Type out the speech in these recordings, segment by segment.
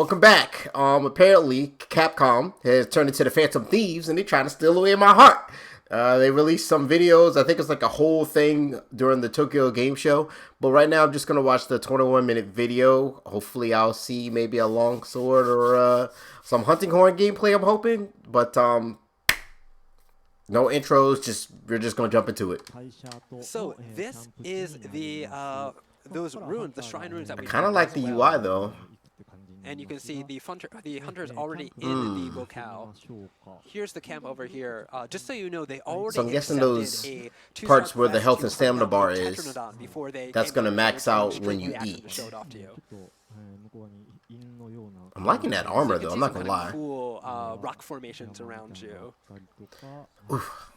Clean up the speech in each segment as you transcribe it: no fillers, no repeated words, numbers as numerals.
Welcome back. Apparently, Capcom has turned into the Phantom Thieves, and they're trying to steal away my heart. They released some videos. I think it's like a whole thing during the Tokyo Game Show. But right now, I'm just gonna watch the 21-minute video. Hopefully, I'll see maybe a long sword or some hunting horn gameplay. I'm hoping, but no intros. We're just gonna jump into it. So this is the those runes, the shrine runes that we Kind of like the UI though. And you can see the hunter is already in the locale. Here's the camp over here. Just so you know, they already So I'm guessing those parts where the health and stamina bar is, that's gonna max out when you eat. I'm liking that armor though, I'm not gonna lie. Cool rock formations around you. Oof.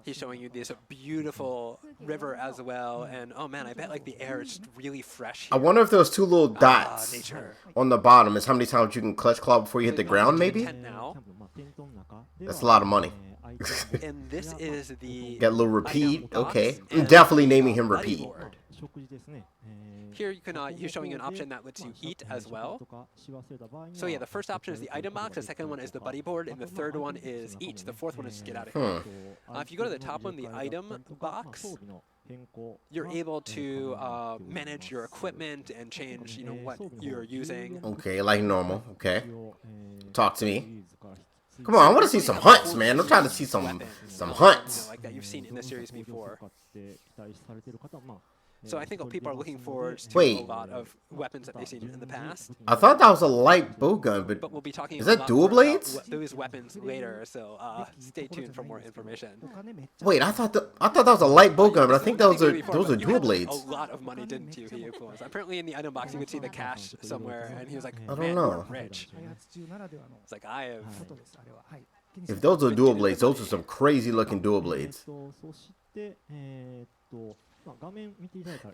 He's showing you this beautiful river as well, and oh man, I bet like the air is really fresh here. I wonder if those two little dots on the bottom is how many times you can clutch claw before you hit the ground, maybe? That's a lot of money. And this is the Got a little repeat, okay. I'm definitely naming him repeat. Here you can, he's showing you an option that lets you eat as well. So yeah, the first option is the item box, the second one is the buddy board, and the third one is eat. The fourth one is just get out of here. If you go to the top one, the item box, you're able to manage your equipment and change, you know, what you're using. Okay, like normal, okay. Talk to me. Come on, I want to see some hunts, man. I'm trying to see some hunts. You know, like that you've seen in the series before. So I think people are looking forward to a lot of weapons that they've seen in the past. I thought that was a light bow gun, but we'll be talking is that dual blades? Those weapons later, so stay tuned for more information. Wait, I thought that was a light bow gun, but I think those are dual blades. A lot of money, didn't you? He influenced. Apparently, in the item box, you could see the cash somewhere, and he was like, I don't "Man, know. you're rich." It's like I have. If those are dual blades, those are some crazy looking dual blades.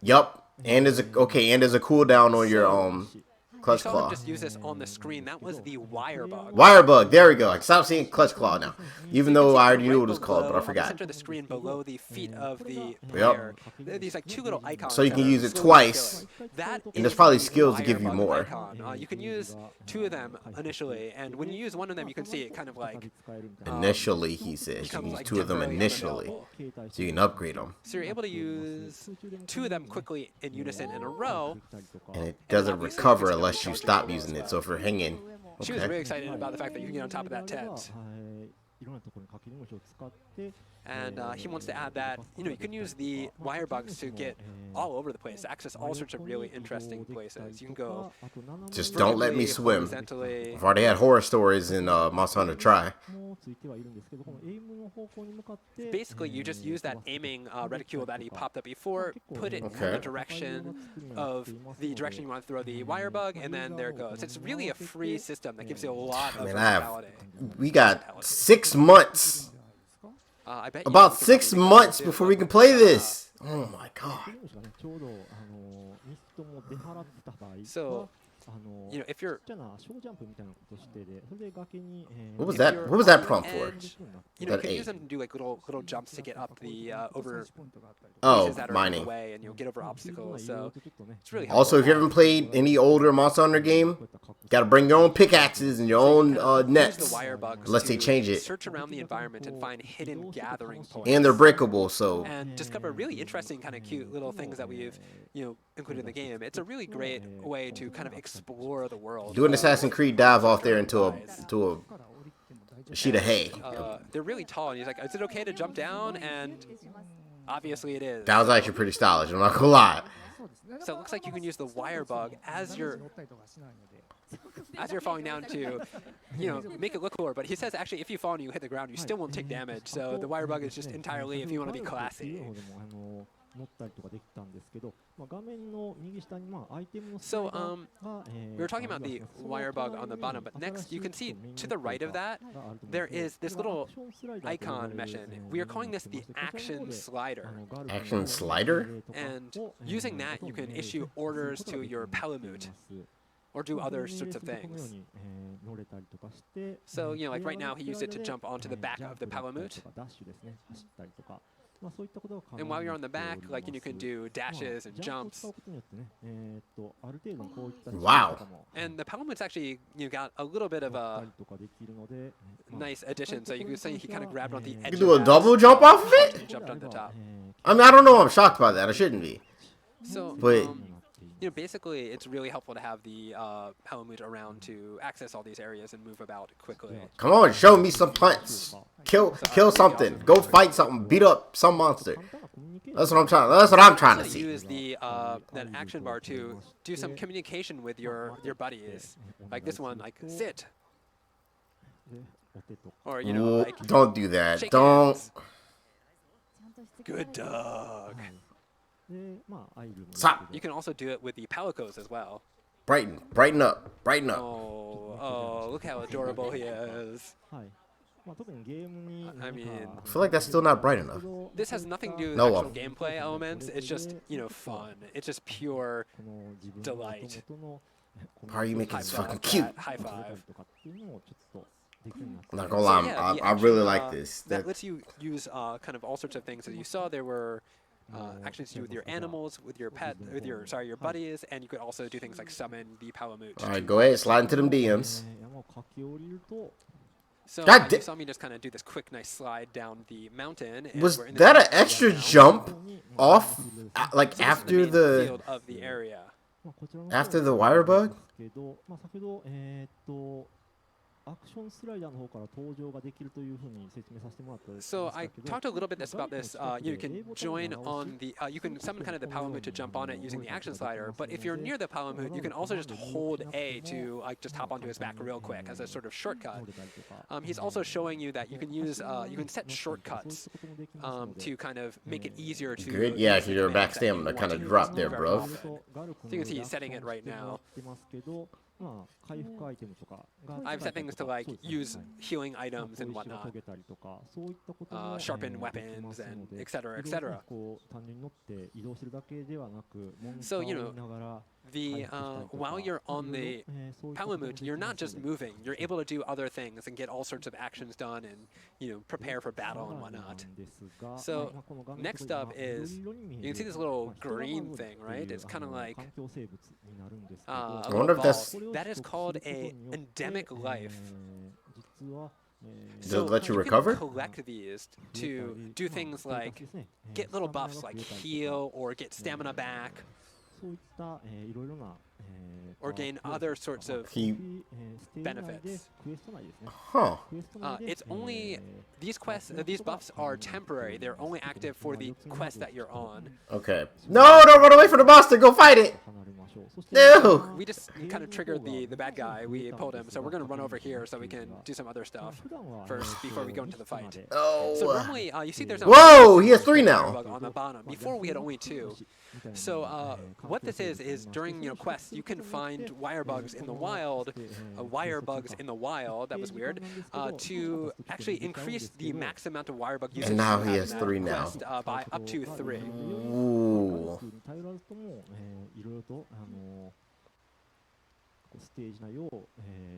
Yup, and there's a cooldown on your clutch claw. Just use this on the screen. That was the wire bug. Wire bug. There we go. I stopped seeing clutch claw now. Even though I already knew what it was called, but I forgot. Center the screen below the feet of the player. These like two little icons. So you can use it twice. That and there's probably skills to give you more. You can use two of them initially, and when you use one of them, you can see it kind of like. Initially, he says you can use two of them initially, so you can upgrade them. So you're able to use two of them quickly in unison in a row. And it doesn't recover unless you stop using it. So if you're hanging, she was really excited about the fact that you can get on top of that tent. And he wants to add that, you know, you can use the wire bugs to get all over the place, access all sorts of really interesting places. You can go. Just don't let me swim. I've already had horror stories in Monster Hunter Tri. Basically, you just use that aiming reticule that he popped up before, put it in the direction of the direction you want to throw the wire bug, and then there it goes. It's really a free system that gives you a lot of versatility. We got 6 months. About 6 months before we can play this. Oh my god. So, you know, if you're... What was that? What was that prompt for? You know, you can use them to do like little jumps to get up the over mining. Way, and you'll get over obstacles. So it's really also, if you haven't played any older Monster Hunter game, gotta bring your own pickaxes and your own nets, unless they change it. Search around the environment and find hidden gathering points. And they're breakable, so. And discover really interesting, kind of cute little things that we've, you know, included in the game. It's a really great way to kind of explore the world. Do an Assassin's Creed dive off there into a sheet of hay. They're really tall, and he's like, "Is it okay to jump down?" And obviously, it is. That was actually pretty stylish. I'm not gonna lie. So it looks like you can use the wire bug as you're falling down to, you know, make it look cooler. But he says actually, if you fall and you hit the ground, you still won't take damage. So the wire bug is just entirely if you want to be classy. So we were talking about the wire bug on the bottom, but next you can see to the right of that there is this little icon mention. We are calling this the action slider. Action slider? And using that, you can issue orders to your palamute or do other sorts of things. So, you know, like right now he used it to jump onto the back of the palamute. And while you're on the back, like you can do dashes and jumps. Wow. And the Palamut's actually got a little bit of a nice addition. So you can say he kind of grabbed on the edge. You can do a double jump off of it? And jumped on the top. I mean, I don't know. I'm shocked by that. I shouldn't be. So, but basically, it's really helpful to have the Palamute around to access all these areas and move about quickly. Come on, show me some punts. Kill something. Go fight something. Beat up some monster. That's what I'm trying. That's what I'm trying to see. Use the that action bar to do some communication with your buddies. Like this one, like sit. Or like don't do that. Don't. Hands. Good dog. Stop. You can also do it with the Palicos as well. Brighten up. Oh, look how adorable he is. I mean, I feel like that's still not bright enough. This has nothing to do with actual gameplay elements. It's just, fun. It's just pure delight. How are you making this fucking cute? High five. I'm not gonna lie, I really like this. That lets you use kind of all sorts of things. As you saw, there were actions to do with your animals, with your pet, with your buddies, and you could also do things like summon the Palamute. All right, go ahead, slide into them DMs. So you saw me just kind of do this quick, nice slide down the mountain. And was that an extra jump off, like after the field of the area? After the wire bug? So I talked a little bit about this. You can join on the, you can summon kind of the Palamute to jump on it using the action slider. But if you're near the Palamute, you can also just hold A to just hop onto his back real quick as a sort of shortcut. He's also showing you that you can use, you can set shortcuts to kind of make it easier to. Good. Yeah, if your back stamina kind of dropped there, bro. So you can see he's setting it right now. I've set things to like use healing items and whatnot, sharpen weapons and etc. etc. So the while you're on the Palamute, you're not just moving. You're able to do other things and get all sorts of actions done and prepare for battle and whatnot. So next up is you can see this little green thing, right? It's kind of like I wonder if that's that is called a endemic life. Does it let you recover? Can collect these to do things like get little buffs like heal or get stamina back, or gain other sorts of benefits. Huh. It's only these quests, these buffs are temporary. They're only active for the quest that you're on. Okay. No, don't run away from the monster. Go fight it. No. We just kind of triggered the bad guy. We pulled him, so we're gonna run over here so we can do some other stuff first before we go into the fight. Oh. So normally, you see there's a whoa, he has 3 now. on the bottom. Before we had only 2. So what this is during quests you can find wire bugs in the wild, that was weird, to actually increase the max amount of wire bug usage. And now he has 3 now. Quest, by up to 3. Ooh.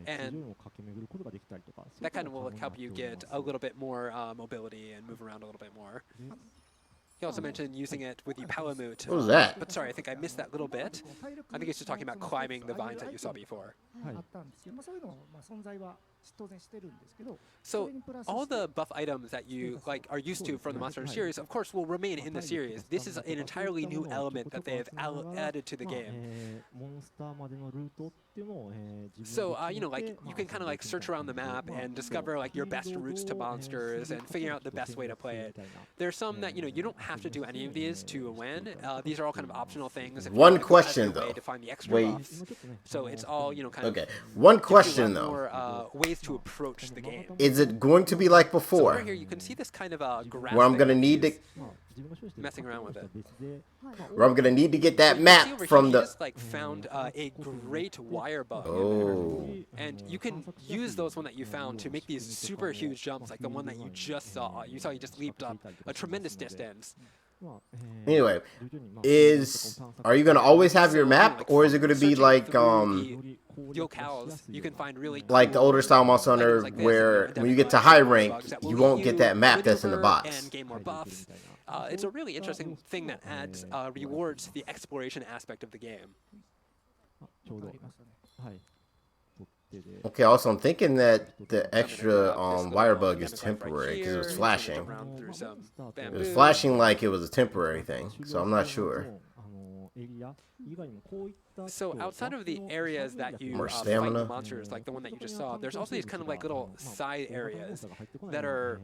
And that kind of will help you get a little bit more mobility and move around a little bit more. He also mentioned using it with the Palamute. What was that? But sorry, I think I missed that little bit. I think he's just talking about climbing the vines that you saw before. So all the buff items that you are used to from the Monster Hunter series, of course, will remain in the series. This is an entirely new element that they have added to the game. So you can kind of search around the map and discover your best routes to monsters and figure out the best way to play it. There's some that you don't have to do any of these to win. These are all kind of optional things. One question though. To find the extra buffs. So it's all kind of One question though. More ways to approach the game. Is it going to be like So before? over here you can see this kind of graph Where I'm gonna need to messing around with it. Where I'm gonna need to get that map from he the. just found a great wire bug. Oh. And you can use those one that you found to make these super huge jumps, like the one that you just saw. You saw he just leaped up a tremendous distance. Anyway, are you gonna always have your map, or is it gonna be like locales? You can find really like the older style Monster Hunter, where when you get to high rank, you won't get that map that's in the box. And gain more buffs. it's a really interesting thing that adds rewards the exploration aspect of the game. Okay, also I'm thinking that the extra wire bug is temporary because it was flashing. It was flashing like it was a temporary thing, so I'm not sure. So outside of the areas that you More fight stamina. the monsters, like the one that you just saw, there's also these kind of like little side areas that are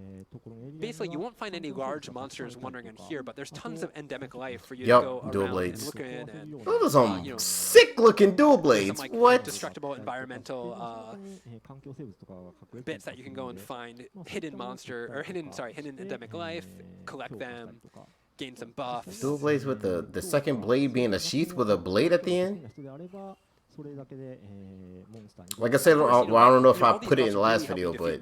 basically, you won't find any large monsters wandering in here, but there's tons of endemic life for you to go dual around blades. and look in and Those are some you know, sick-looking dual blades. some like What? destructible environmental bits that you can go and find hidden endemic life, collect them, gain some buffs. Dual blades with the second blade being a sheath with a blade at the end? Like I said, I don't know if I put it in the last video, but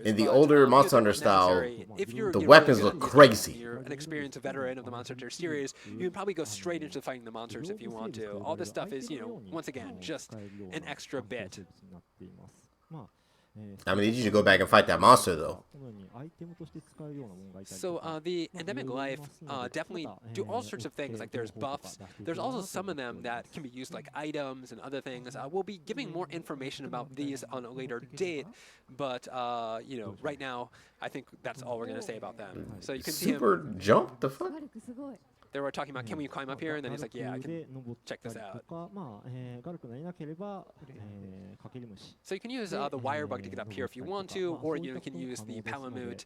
in the older Monster Hunter style, the weapons look crazy. You're an experienced veteran of the Monster Hunter series, you can probably go straight into fighting the monsters if you want to. All this stuff is, once again, just an extra bit. I mean, you should go back and fight that monster, though. So the endemic life definitely do all sorts of things. Like there's buffs. There's also some of them that can be used like items and other things. We'll be giving more information about these on a later date, but right now I think that's all we're gonna say about them. So you can see Super jump? The fuck? They were talking about, can we climb up here? And then he's like, yeah, I can check this out. So you can use the wire bug to get up here if you want to, or you can use the Palamute.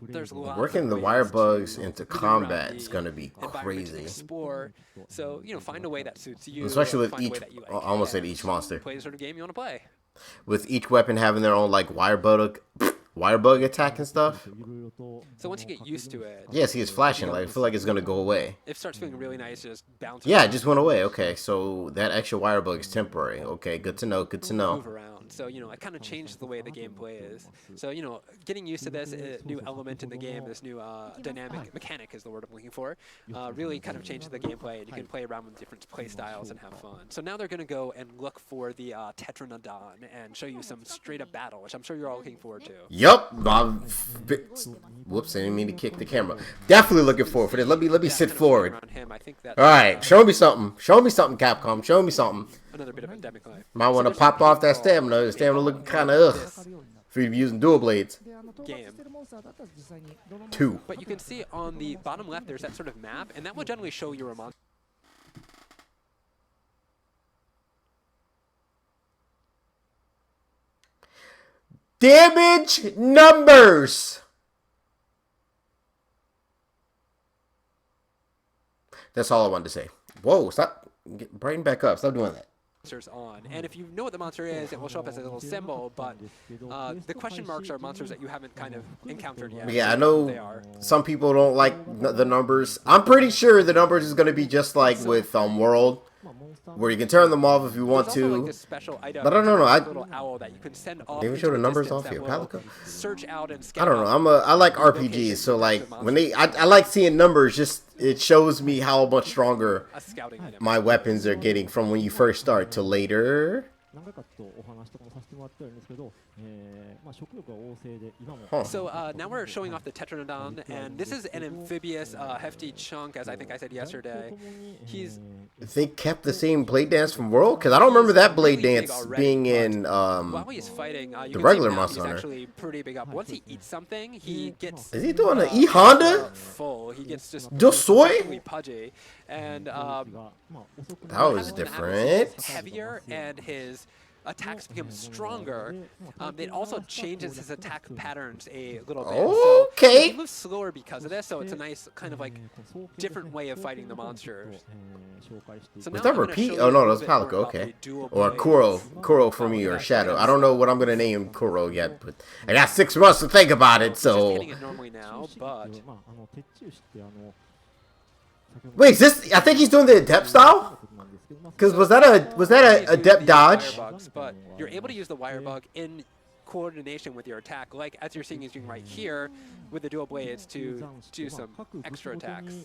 There's Working the wire bugs into combat is going to be crazy. Explore. So, find a way that suits you. Especially with each, I almost said each monster. Play the sort of game you want to play. With each weapon having their own, like, wire bug attack and stuff. So once you get used to it... Yeah, see, it's flashing. Like, I feel like it's going to go away. It starts feeling really nice, just bounce Yeah, around. it just went away. Okay, so that extra wire bug is temporary. Okay, good to know, good to know. Move around. So, it kind of changed the way the gameplay is. So, getting used to this new element in the game, this new dynamic mechanic is the word I'm looking for, really kind of changes the gameplay, and you can play around with different play styles and have fun. So now they're going to go and look for the Tetranodon and show you some straight-up battle, which I'm sure you're all looking forward to. Yup. Whoops, I didn't mean to kick the camera. Definitely looking forward for this. Let me sit forward. All right, show me something. Show me something, Capcom. Show me something. Another bit of endemic life. Might want to pop off that stamina. The stamina looking kind of ugh. For you using dual blades. Game. 2. But you can see on the bottom left, there's that sort of map, and that will generally show you a monster. Damage numbers. That's all I wanted to say. Whoa, stop. Brighten back up. Stop doing that. On, and if you know what the monster is, it will show up as a little symbol, but the question marks are monsters that you haven't kind of encountered yet. Yeah, I know some people don't like the numbers. I'm pretty sure the numbers is going to be just like with World, where you can turn them off if you want to. Like this special item, but I don't know. Little owl that you can send off. They even show the numbers off here. Palico? Search out and I don't know. I like RPGs, so like when I like seeing numbers. Just it shows me how much stronger my weapons are getting from when you first start to later. Huh. So now we're showing off the Tetranodon, and this is an amphibious, hefty chunk, as I think I said yesterday. They kept the same blade dance from World? Because I don't remember that blade dance being in while he's fighting, the regular Monster Hunter. He's actually pretty big up. Once he eats something, he gets... Is he doing an E-Honda? Full. He gets just... Soy? Pudgy. And that was different. Heavier, and his attacks become stronger. It also changes his attack patterns a little bit. Okay. So he moves slower because of this, so it's a nice kind of like different way of fighting the monsters. So was that Repeat? Oh no, that's Palico. Okay. Or Kuro for me, or Shadow. I don't know what I'm gonna name Kuro yet, but I got 6 months to think about it. So. Just hitting it normally now, but. Wait, is this? I think he's doing the adept style. Because was that a adept dodge? But you're able to use the wire bug in coordination with your attack, like as you're seeing he's doing right here with the dual blades to do some extra attacks.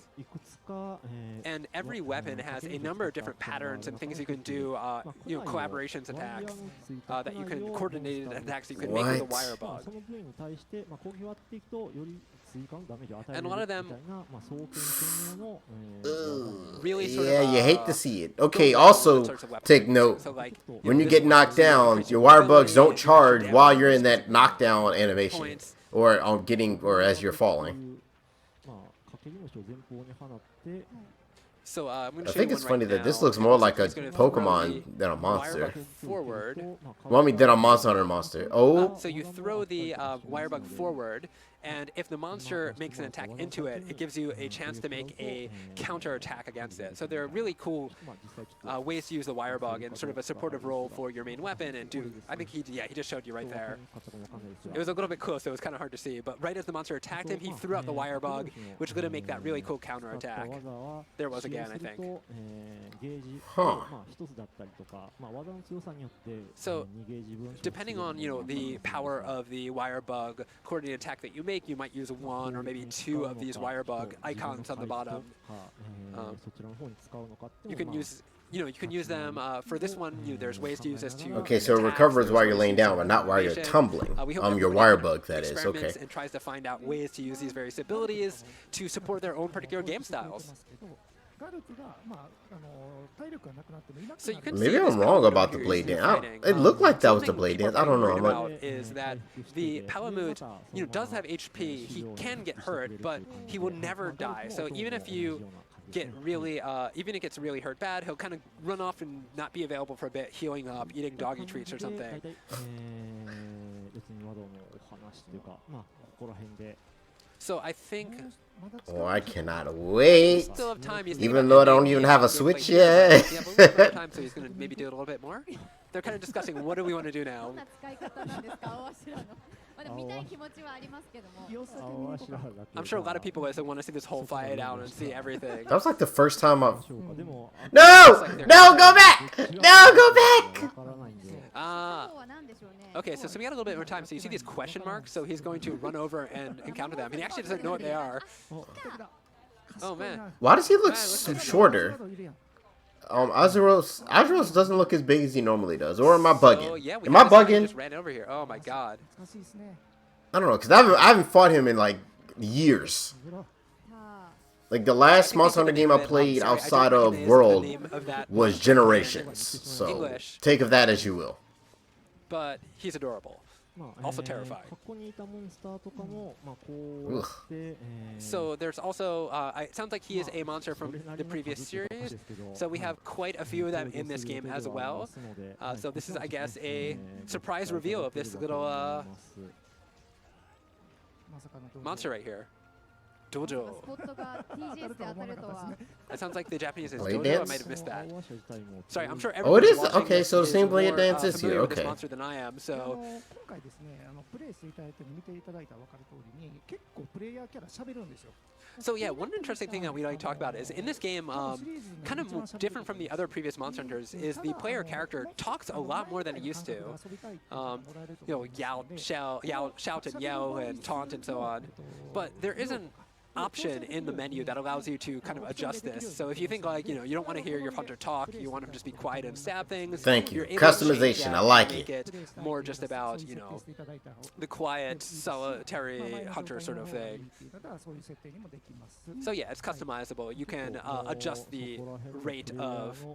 And every weapon has a number of different patterns and things you can do, collaborations attacks that you can coordinate attacks you can make with a wire bug. And a lot of them really sort yeah, of, you hate to see it. Okay, also take note, so like, when you get knocked down, your wire bugs don't charge while you're in that knockdown animation, or as you're falling. So I'm I think it's funny that this looks more like a Pokemon than a monster. Forward. Well, I mean, than a Monster Hunter monster. Oh. So you throw the wire bug forward, and if the monster makes an attack into it, it gives you a chance to make a counter attack against it. So there are really cool ways to use the wire bug in sort of a supportive role for your main weapon and do. I think he just showed you right there. It was a little bit close, so it was kind of hard to see. But right as the monster attacked him, he threw out the wire bug, which is going to make that really cool counter attack. There it was again, I think. Huh. So depending on the power of the wire bug coordinated attack that you make, you might use one or maybe two of these wire bug icons on the bottom. You can use them for this one. There's ways to use this to. Okay, so it recovers while you're laying down, but not while you're tumbling. Your wire bug, that is. Okay. And tries to find out ways to use these various abilities to support their own particular game styles. So you can maybe I'm wrong about the blade dance. It looked like that was the blade dance. I don't know. Is that the Palamute, does have HP. He can get hurt, but he will never die. So even if you get really, even if it gets really hurt bad, he'll kind of run off and not be available for a bit, healing up, eating doggy treats or something. So I think. Oh, I cannot wait. Still have time. Even though I don't even have a Switch yet. Yeah, but we have time, so he's going to maybe do it a little bit more. They're kind of discussing what do we want to do now. I'm sure a lot of people want to see this whole fight out and see everything. That was like the first time I've. No! No, go back! No, go back! Okay, so we got a little bit more time. So you see these question marks? So he's going to run over and encounter them. And he actually doesn't know what they are. Oh, man. Why does he look shorter? Azuros doesn't look as big as he normally does. Or am I bugging? So, yeah, am I bugging? Just ran over here. Oh, my God. I don't know, because I haven't fought him in, like, years. Like, the last Monster Hunter game I played outside of World was Generations. So, take of that as you will. But he's adorable. Also terrifying. Ugh. So there's also, it sounds like he is a monster from the previous series. So we have quite a few of them in this game as well. So this is, I guess, a surprise reveal of this little monster right here. Dojo. That sounds like the Japanese is blade Dojo. dance? I might have missed that. Sorry, I'm sure Oh, it is? watching Okay, this so the same blade more, dance is here. familiar with Okay. this monster than I am, so. So yeah, one interesting thing that we like to talk about is in this game, kind of different from the other previous Monster Hunters, is the player character talks a lot more than he used to. Shout and yell and taunt and so on. But there is an option in the menu that allows you to kind of adjust this. So if you think like, you don't want to hear your hunter talk, you want him to just be quiet and stab things. Thank you. You're able to Customization, change that I like and make it more just about, the quiet, solitary hunter sort of thing. So yeah, it's customizable. You can adjust the rate of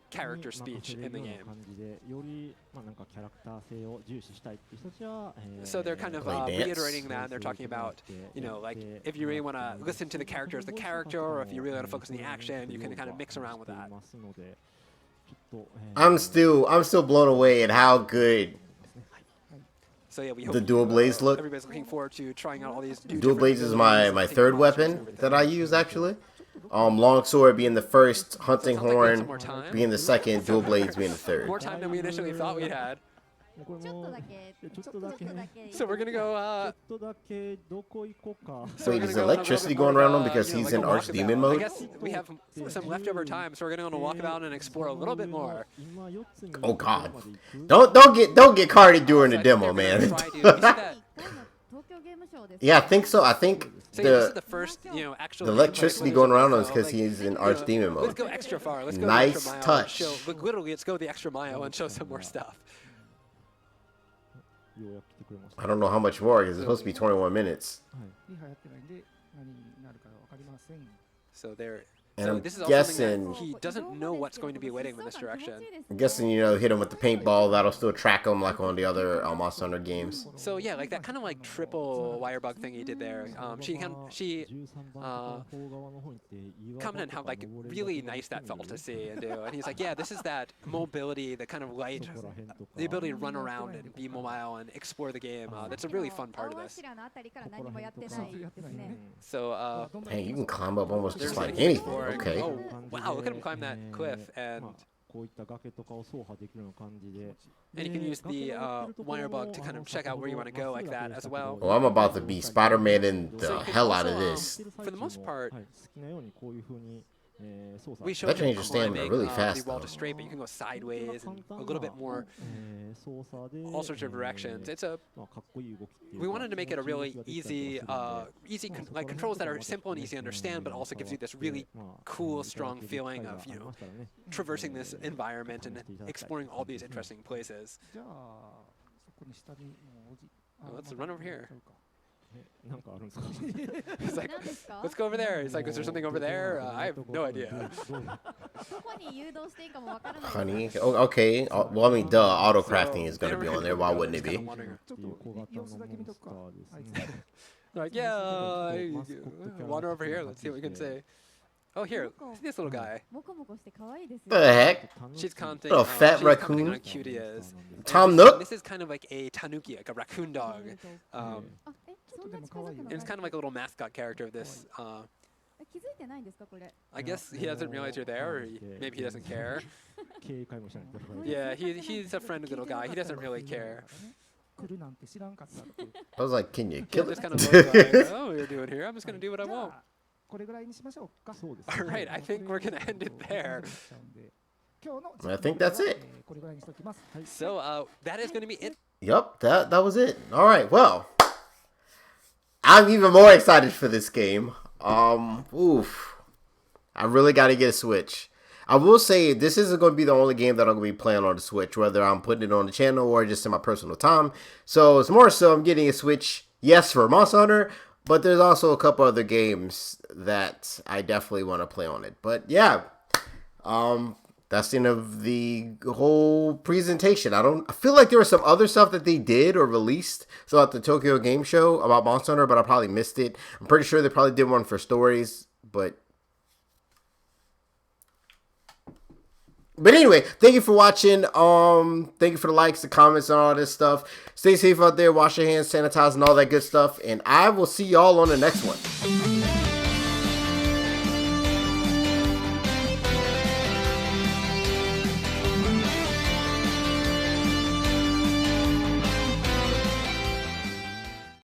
character speech in the game. So they're kind of reiterating that. They're talking about, like if you really want to listen to the character as the character, or if you really want to focus on the action, you can kind of mix around with that. I'm still blown away at how good So yeah, we hope the dual blades look. Everybody's looking forward to trying out all these new Dual blades is my third weapon that I use actually. Longsword being the first, hunting horn being the second, dual blades being the third. More time than we initially thought we had. So we're gonna go. So wait, is electricity going around him because he's in archdemon mode? I guess we have some leftover time, so we're gonna walk about and explore a little bit more. Oh God! Don't get carded during the demo, man. Yeah, I think so. I think so this is the first, actual the electricity going around him is because he's in archdemon mode. Let's go extra far. Let's go nice the extra mile touch. Literally, let's go the extra mile and show some more stuff. I don't know how much more because it's supposed to be 21 minutes. So there. And so I'm this is guessing he doesn't know what's going to be waiting in this direction. I'm guessing, hit him with the paintball. That'll still track him like on the other Monster Hunter games. So yeah, like that kind of like triple wire bug thing he did there. She commented how like really nice that felt to see and do. And he's like, yeah, this is that mobility, the kind of light, the ability to run around and be mobile and explore the game. That's a really fun part of this. So hey, you can climb up almost just like anything. Okay. Oh, wow, look at him climb that cliff. And you can use the wire bug to kind of check out where you want to go like that as well. Oh, I'm about to be Spider-Man the hell out of this. For the most part, we showed that changes stamina really fast. The wall to straight, but you can go sideways and a little bit more, all sorts of directions. We wanted to make it a really easy, like controls that are simple and easy to understand, but also gives you this really cool, strong feeling of traversing this environment and exploring all these interesting places. Let's run over here. He's like, let's go over there. He's like, is there something over there? I have no idea. Honey, okay. Well, I mean, duh, auto crafting is gonna be on there. Why wouldn't it be? Like, yeah, wander over here. Let's see what we can say. Oh, here, see this little guy. The heck? She's commenting. What a fat raccoon. On how cute he is. Tom Nook? This is kind of like a tanuki, like a raccoon dog. It's kind of like a little mascot character of this. I guess he doesn't realize you're there, or maybe he doesn't care. Yeah, he's a friendly little guy. He doesn't really care. I was like, can you kill it? Just kind of look like, oh, you're doing here. I'm just going to do what I want. All right, I think we're going to end it there. I think that's it. So that is going to be it. Yep, that was it. All right, well, I'm even more excited for this game. Oof. I really got to get a Switch. I will say this isn't going to be the only game that I'm going to be playing on the Switch, whether I'm putting it on the channel or just in my personal time. So it's more so I'm getting a Switch, yes, for Monster Hunter, but there's also a couple other games that I definitely want to play on it. But yeah, that's the end of the whole presentation. I feel like there was some other stuff that they did or released throughout the Tokyo Game Show about Monster Hunter, but I probably missed it. I'm pretty sure they probably did one for stories, but anyway, thank you for watching. Thank you for the likes, the comments, and all this stuff. Stay safe out there. Wash your hands, sanitize, and all that good stuff. And I will see y'all on the next one.